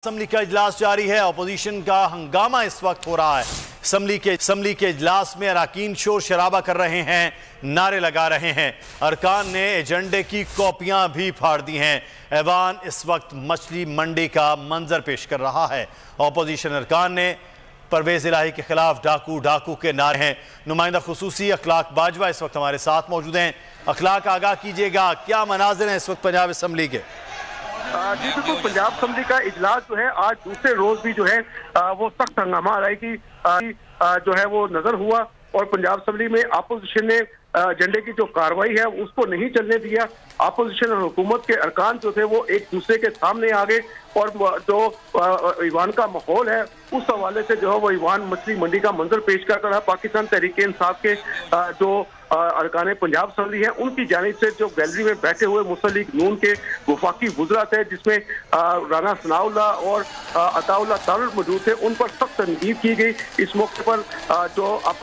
Assembly का इजलास जारी है। अपोजिशन का हंगामा इस वक्त हो रहा है। असम्बली के इजलास में अरकान शोर शराबा कर रहे हैं, नारे लगा रहे हैं। अरकान ने एजेंडे की कॉपियां भी फाड़ दी हैं। ऐवान इस वक्त मछली मंडी का मंजर पेश कर रहा है। अपोजिशन अरकान ने परवेज इलाही के खिलाफ डाकू डाकू के नारे हैं। नुमाइंदा खुसूसी अखलाक बाजवा इस वक्त हमारे साथ मौजूद हैं। अखलाक, आगाह कीजिएगा, क्या मनाजिर हैं इस वक्त पंजाब असम्बली के? जी बिल्कुल, पंजाब असम्बली का इजलास जो है आज दूसरे रोज भी जो है वो सख्त हंगामा की जो है वो नजर हुआ और पंजाब असम्बली में अपोजिशन ने एजेंडे की जो कार्रवाई है उसको नहीं चलने दिया। अपोजिशन और हुकूमत के अरकान जो थे वो एक दूसरे के सामने आ गए और जो ईवान का माहौल है उस हवाले से जो है वो ईवान मछली मंडी का मंजर पेश कर रहा है। पाकिस्तान तहरीक-ए-इंसाफ के जो अरकान पंजाब असम्बली है उनकी जानिब से जो गैलरी में बैठे हुए मुस्लिम लीग नून के वफाकी वुज़रा थे, जिसमें राना सनाउल्लाह और अताउल्लाह तारुल मौजूद थे, उन पर सख्त तनकीद की गई। इस मौके पर जो